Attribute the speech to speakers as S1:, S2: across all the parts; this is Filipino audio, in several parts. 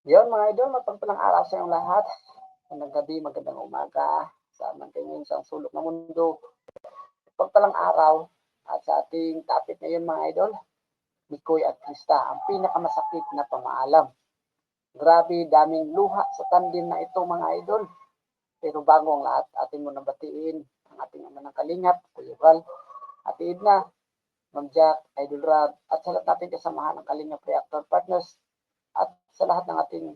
S1: Yun mga idol, mapagpalang araw sa inyong lahat. Magandang gabi, magandang umaga. Saan man kayo ngayon sa sulok ng mundo. Mapagpalang araw at sa ating topic ngayon mga idol, Mikoy at Krista, ang pinakamasakit na pamaalam. Grabe, daming luha sa tandem na ito mga idol. Pero bago ang lahat, atin mo batiin ang ating ama ng kalingap, Kuya Val, Ate Edna, Ma'am Jack, Idol Rab, at sa lahat natin kasamahan ng Kalingap Reactor Partners at sa lahat ng ating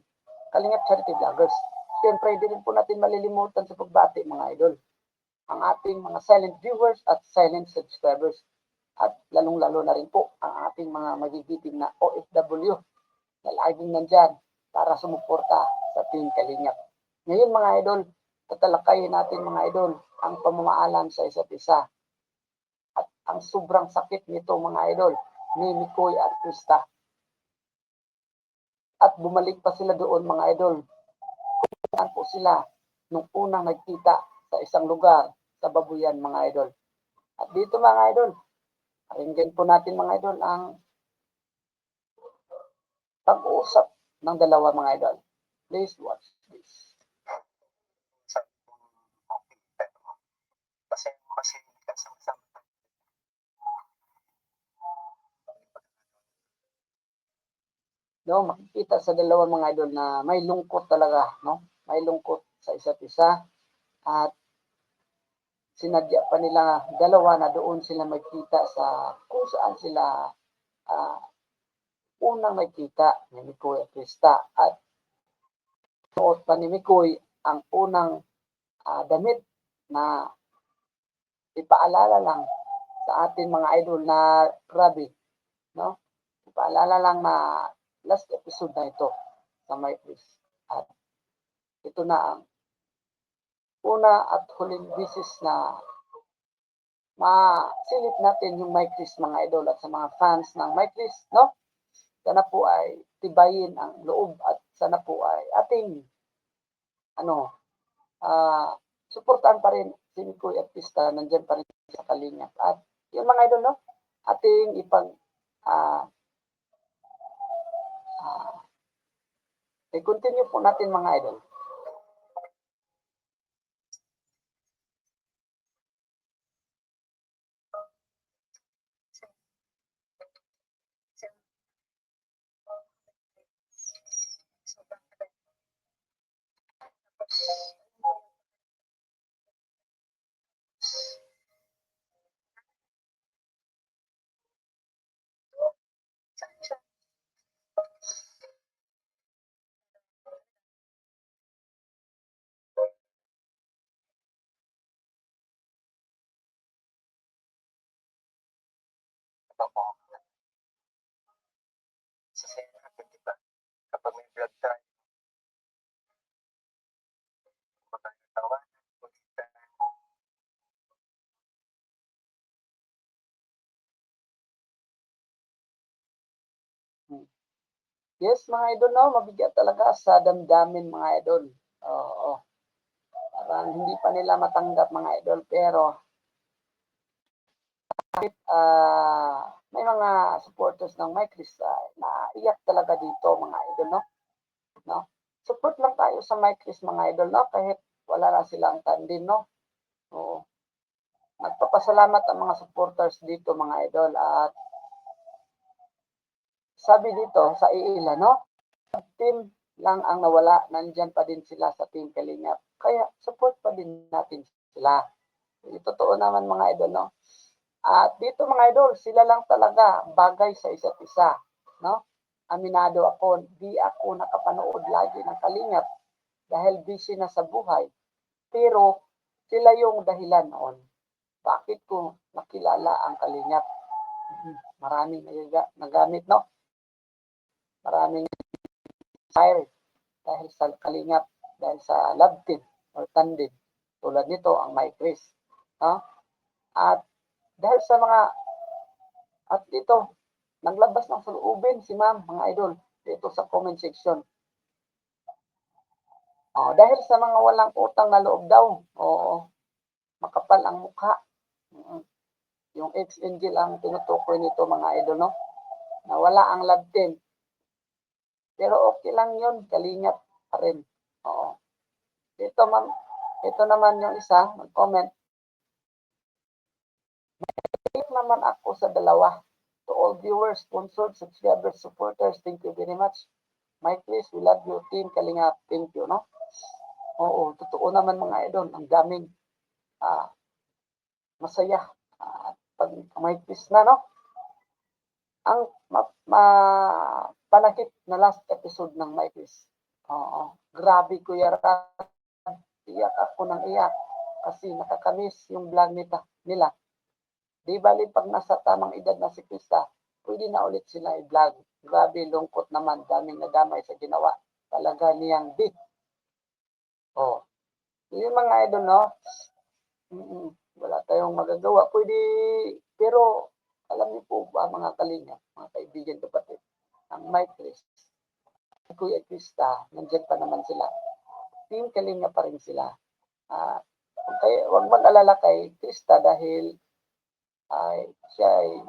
S1: Kalingap Charity Vloggers. Siyempre, hindi rin po natin malilimutan sa pagbati mga idol ang ating mga silent viewers at silent subscribers at lalong-lalo na rin po ang ating mga magigiting na OFW na laging nandyan para sumuporta sa Team Kalingap. Ngayon mga idol, tatalakayin natin mga idol ang pamamaalam sa isa't isa at ang sobrang sakit nito mga idol ni Mikoy at Krista. At bumalik pa sila doon mga idol. Saan po sila nung unang nagkita sa isang lugar sa Babuyan mga idol. At dito mga idol, pakinggan po natin mga idol ang pag-uusap ng dalawa mga idol. Please watch this. Kasi no, makikita sa dalawa mga idol na may lungkot talaga, no? May lungkot sa isa't isa at sinadya pa nila dalawa na doon sila magkita sa kung saan sila unang nagkita ni Mikoy at Krista at suot pa ni Mikoy ang unang damit na ipaalala lang sa atin mga idol na grabe, no? Ipaalala lang na last episode na ito sa My Place. At ito na ang una at huling bisis na masilip natin yung My Chris mga idol at sa mga fans ng My Chris, no? Sana po ay tibayin ang loob at sana po ay ating suportahan pa rin si Mikoy at Krista, nandiyan pa rin sa Kalingap. At yung mga idol, no? Ating i-continue po natin mga idol. Yes, mga idol, no? Mabigat talaga sa damdamin, mga idol. Oo. Parang hindi pa nila matanggap, mga idol. Pero, may mga supporters ng My Chris na iyak talaga dito, mga idol, no? No? Support lang tayo sa My Chris, mga idol, no? Kahit wala na silang tandem, no? Oo. Nagpapasalamat ang mga supporters dito, mga idol. At sabi dito sa iila, no? Team lang ang nawala, nandyan pa din sila sa Team Kalingap. Kaya support pa din natin sila. Totoo naman mga idol, no? At dito mga idol, sila lang talaga bagay sa isa't isa, no? Aminado ako, di ako nakapanood lagi ng Kalingap dahil busy na sa buhay. Pero sila yung dahilan noon. Bakit ko nakilala ang Kalingap? Maraming nagamit, no? Maraming fire dahil sa Kalingap, dahil sa love team or tandem. Tulad nito ang My Chris. No? At dahil sa mga at dito, naglabas ng saloobin si ma'am, mga idol, dito sa comment section. Dahil sa mga walang utang na loob daw, makapal ang mukha. Yung ex-angel ang tinutukoy nito mga idol, no? Na wala ang love team. Pero okay lang yun, kalingap pa rin. Oo. Ito naman yung isa, mag-comment. Thank naman ako sa dalawa. To all viewers, sponsors, subscribers, supporters, thank you very much. Mike, please, we love you, team Kalingap. Thank you, no? Oo, totoo naman mga idol. Ang daming masaya. Pag Mike, please na, no? Ang panakit na last episode ng Mike, please. Oo, grabe Kuya Rab. Iyak ako ng iyak kasi nakakamiss yung vlog nila. Di bali pag nasa tamang edad na si Krista, pwede na ulit sila i-vlog. Grabe, lungkot naman. Daming nadamay sa ginawa. Talaga niyang big. Oh. Yung mga idol, no? Wala tayong magagawa. Pwede, pero alam niyo po ba mga kalinga, mga kaibigan kapatid, ang Mike Chris, Kuya Krista, nandiyan pa naman sila. Team Kalinga pa rin sila. Kaya huwag mag-alala kay Krista dahil siya ay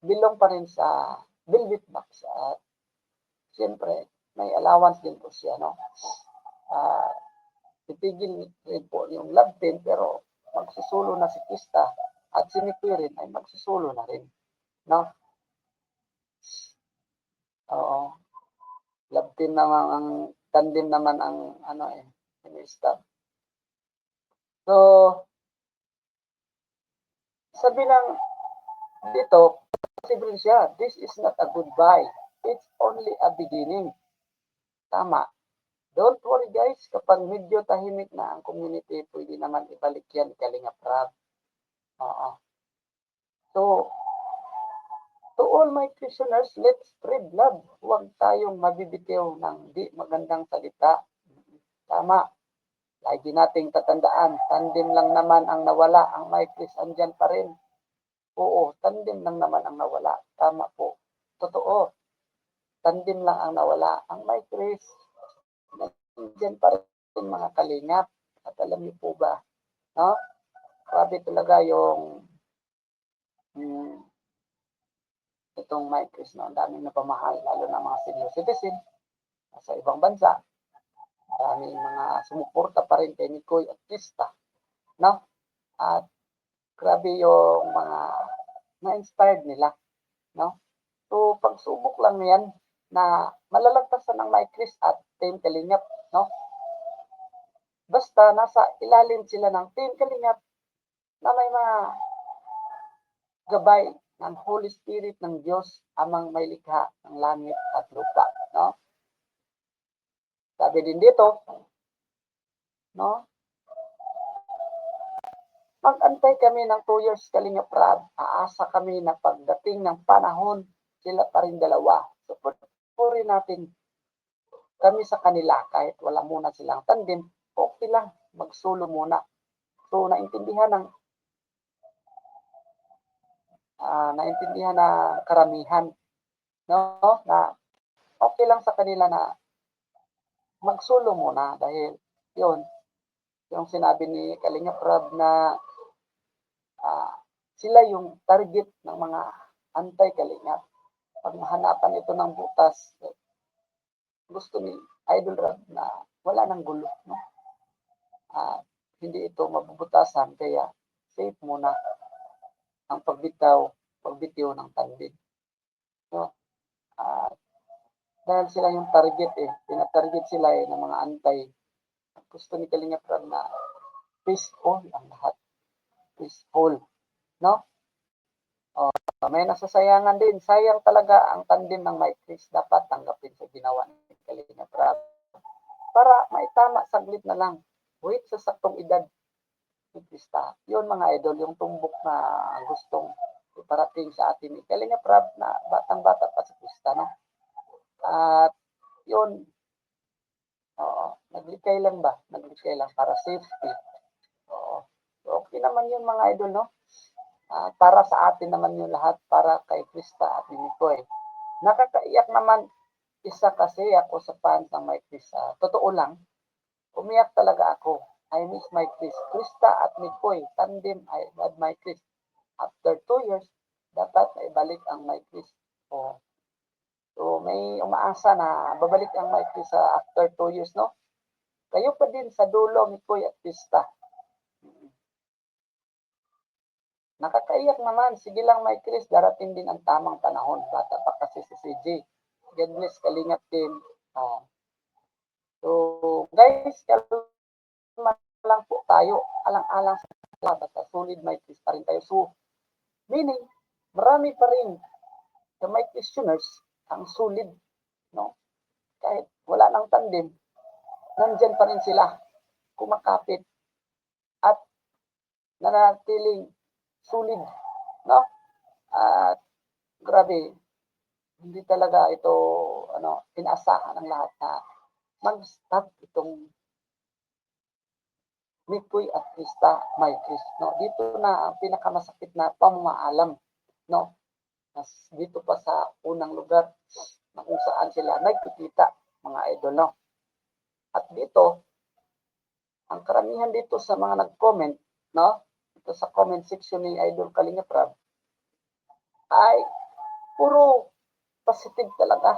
S1: belong pa rin sa Velvet Box at siyempre may allowance din po siya, no? Titigil rin po yung love team pero magsusulo na si Krista at si Nicky rin ay magsusulo na rin, no? Oo. Love team naman ang tandem naman ang ini-stop. So, sabi lang dito, posible siya. This is not a goodbye. It's only a beginning. Tama. Don't worry guys, kapag medyo tahimik na ang community, pwede naman ibalik yan Kalingap Rab. Oo. So, to all my listeners, let's spread love. Huwag tayong mabibitiw ng di magandang salita. Tama. Lagi nating tatandaan, tandem lang naman ang nawala. Ang Mike Chris andyan pa rin. Oo, tandem lang naman ang nawala. Tama po. Totoo. Tandem lang ang nawala. Ang Mike Chris, andyan pa rin mga kalingap. At alam niyo po ba, no? Grabe talaga yung itong Mike Chris, no? Ang daming napamahal, lalo na mga senior citizen sa ibang bansa. Maraming mga sumuporta pa rin kay Nicoy at Krista, no? At grabe yung mga na-inspired nila, no? So, pagsubok lang yan na malalagpasan ng Mike Chris at Team Kalingap, no? Basta nasa ilalim sila ng Team Kalingap na may mga gabay ng Holy Spirit ng Diyos amang may likha ng langit at lupa, no? Sabi din dito, no? Mag-antay kami ng 2 years Kalingap Rab. Aasa kami na pagdating ng panahon, sila pa rin dalawa. Supportin natin kami sa kanila kahit wala muna silang tandem, okay lang, mag-solo muna. So, naintindihan na karamihan, no? Na okay lang sa kanila na mag-solo muna dahil yun, yung sinabi ni Kalingap Rab na sila yung target ng mga anti-Kalingap. Pag mahanapan ito ng butas, gusto ni Idol Rab na wala nang gulo, no? Hindi ito mabubutasan kaya safe muna ang pagbitiw ng tandem. No? Dahil sila yung target pinatarget sila ng mga antay. Gusto ni Kalingap Rab na peaceful ang lahat. Peaceful, no? May nasasayangan din. Sayang talaga ang tandem ng Mike Chris. Dapat tanggapin sa ginawa ni Kalingap Rab. Para maitama saglit na lang. Wait sa saktong edad ni Krista. Yun mga idol, yung tumbok na gustong iparating sa atin ni Kalingap Rab na batang-bata pa si Krista, no? At yun, naglikay lang ba? Naglikay lang para safety. Oo. So, okay naman yun mga idol, no? Para sa atin naman yung lahat, para kay Krista at ni Nicoy. Nakakaiyak naman, isa kasi ako sa fans ng Mike Chris. Totoo lang, umiyak talaga ako. I miss Mike Chris. Krista at Nicoy, tandem, I love Mike Chris. After 2 years, dapat na ibalik ang Mike Chris. So, may umaasa na babalik ang Mike Chris sa after 2 years, no? Kayo pa din sa dulo, Mikoy at Pista. Nakakaiyak naman. Sige lang, Mike Chris, darating din ang tamang panahon. Bata pa kasi si CJ. God bless, Kalingap team. So, guys, kalma lang po tayo. Alang-alang sa basta solid Mike Chris pa rin tayo. So, meaning, marami pa rin the Mike Christianers ang solid, no? Kahit wala nang tandem, nandyan pa rin sila kumakapit at nanatiling solid, no? At grabe, hindi talaga ito inaasahan ng lahat na mag-stop itong Mikoy at Krista Mike, no? Dito na ang pinakamasakit na pamamaalam, no? Dito pa sa unang lugar na kung saan sila nagkikita, mga idol, no? At dito, ang karamihan dito sa mga nag-comment, no? Ito sa comment section ni Idol Kalingap Rab, ay puro positive talaga.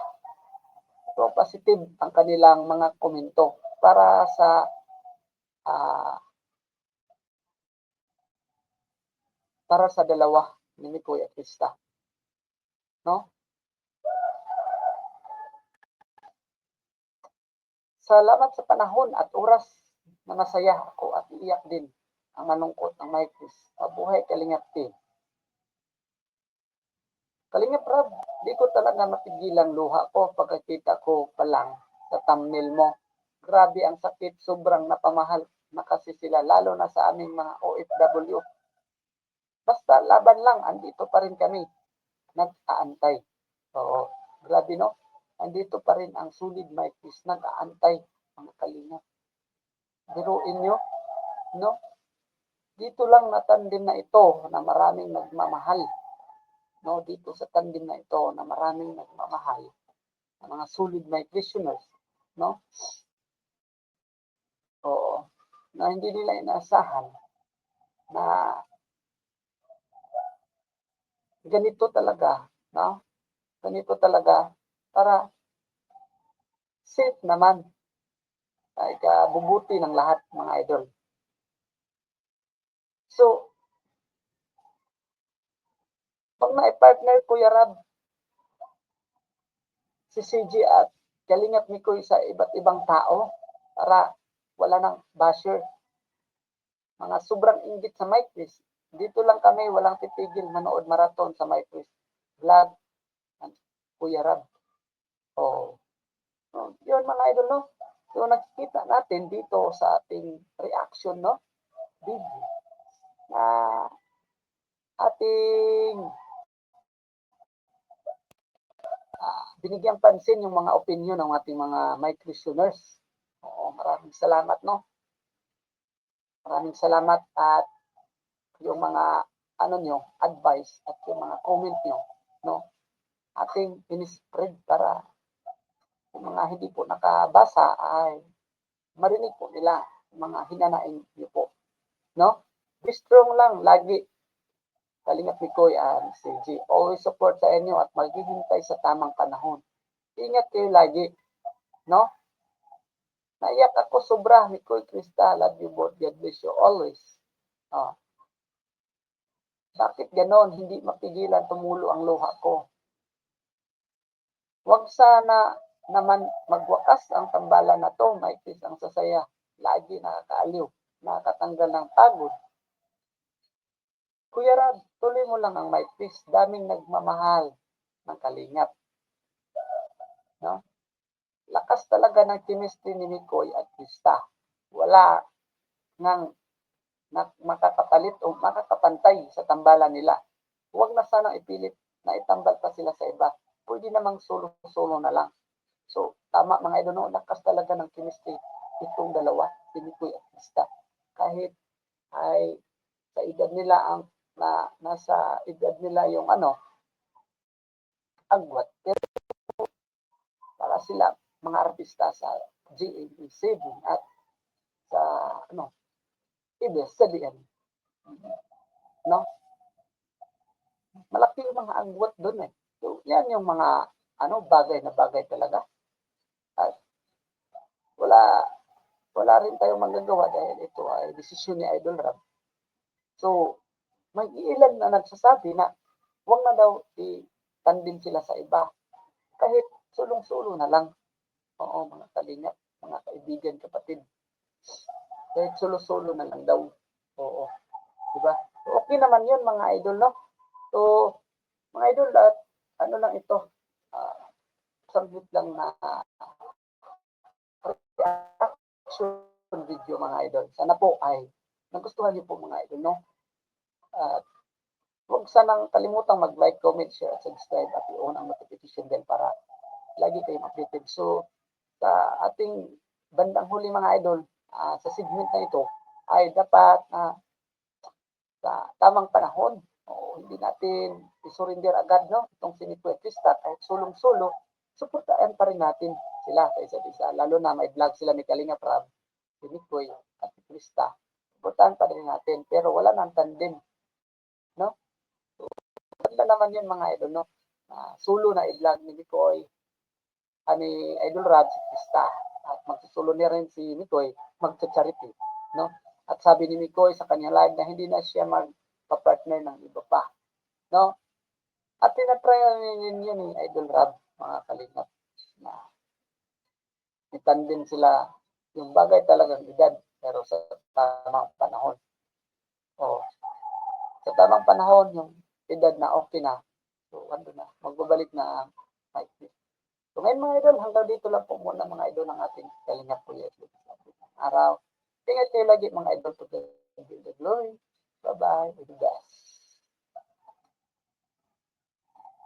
S1: Puro positive ang kanilang mga komento para sa dalawa ni Mikoy at Krista, no? Salamat sa panahon at oras na nasaya ako at iiyak din ang malungkot ng Mike Chris. Mabuhay Kalingap team. Kalingap Rab, di ko talaga mapigilang luha ko pagkakita ko pa lang sa thumbnail mo. Grabe ang sakit, sobrang napamahal na kasi sila, lalo na sa aming mga OFW. Basta laban lang, andito pa rin kami, nag-aantay. Oo, grabe no? Andito pa rin ang solid Mike Chris, nag-aantay ang Kalingap. Biruin nyo, no? Dito lang na tandem na ito na maraming nagmamahal. No, dito sa tandem na ito na maraming nagmamahal, ng mga solid Mike listeners, no? Oo, na hindi nila inaasahan na ganito talaga, no? Ganito talaga para safe naman ay kabubuti ng lahat, mga idol. So, pag na-partner Kuya Rab, si CJ at Kalingap Mikoy sa iba't ibang tao para wala nang basher. Mga sobrang inggit sa Mike Chris. Dito lang kami, walang titigil manood marathon sa Mike Chris vlog ng Kuya Rab. Oh. Yun mga idol, no? So nakikita natin dito sa ating reaction, no? Video na ating binigyang pansin yung mga opinion ng ating mga Mike listeners. Oo, maraming salamat, no? Maraming salamat at yung mga advice at yung mga comment nyo, no? Ating in-spread para yung mga hindi po nakabasa ay marinig po nila mga hinanaing nyo po, no? Be strong lang lagi. Kalingap Mikoy and CJ. Always support sa inyo at maghihintay sa tamang panahon. Ingat kayo lagi, no? Naiyak ako sobra, Mikoy, Krista, love you both. God bless you always. Bakit ganon? Hindi mapigilan tumulo ang luha ko. Huwag sana naman magwakas ang tambalan na to. May peace ang sasaya. Lagi nakakaaliw. Nakatanggal ng pagod. Kuya Rab, tuloy mo lang ang Mike Peace. Daming nagmamahal ng Kalingap. No? Lakas talaga ng chemistry ni Mikoy at Krista. Wala nang makakapalit o makakapantay sa tambalan nila. Huwag na sanang ipilit na itambal pa sila sa iba. Pwede namang solo-solo na lang. So, tama mga idol, no? Lakas talaga ng chemistry itong dalawa, si Mikoy at Krista. Kahit ay sa edad nila nasa edad nila yung agwat. Pero para sila mga artista sa GAB7 at sa ABS-CBN. No? Malaki yung mga agwat doon eh. So, yan yung mga bagay na bagay talaga. At wala rin tayong magagawa dahil ito ay desisyon ni Idol Rob. So, may ilan na nagsasabi na huwag na daw itandem sila sa iba. Kahit sulong-sulo na lang. Oo, mga kalingap, mga kaibigan, kapatid. Kahit sulo-sulo na lang daw. Oo. Diba? So, okay naman yun, mga idol, no? So, mga idol, ano lang ito, subject lang na reaction video, mga idol. Sana po ay nagustuhan niyo po, mga idol, no? At huwag sanang kalimutang mag-like, comment, share, at subscribe at i-on ang notification bell para lagi kayong updated. So, sa ating bandang huli, mga idol, sa segment na ito ay dapat sa tamang panahon. O, hindi natin isurrender agad, no? Itong sinikwetista kahit sulong-sulo, suportahan pa rin natin sila sa isa't isa. Lalo na may vlog sila ni Kalinga Prab, si Mikoy at si Krista. Suportahan pa rin natin pero wala nang tandem, no? So, wala naman yun, mga idol, no? Sulo na i-vlog ni Mikoy, ni Idol Rad, si Krista. At magsusulo niya rin si Mikoy, magcha-charity, no? At sabi ni Mikoy sa kanyang live na hindi na siya magpa-partner ng iba pa, no? At tinatry ninyo ni Idol Rab, mga kalingap, na itandem sila yung bagay talagang edad, pero sa tamang panahon. O, sa tamang panahon, yung edad na okay na, so ano na, magbabalik na ang mic. So ngayon, mga idol, hanggang dito lang po muna, mga idol, ng ating kalingap po yung araw. Ingat kayo lagi, mga idol, to the glory. Bye-bye.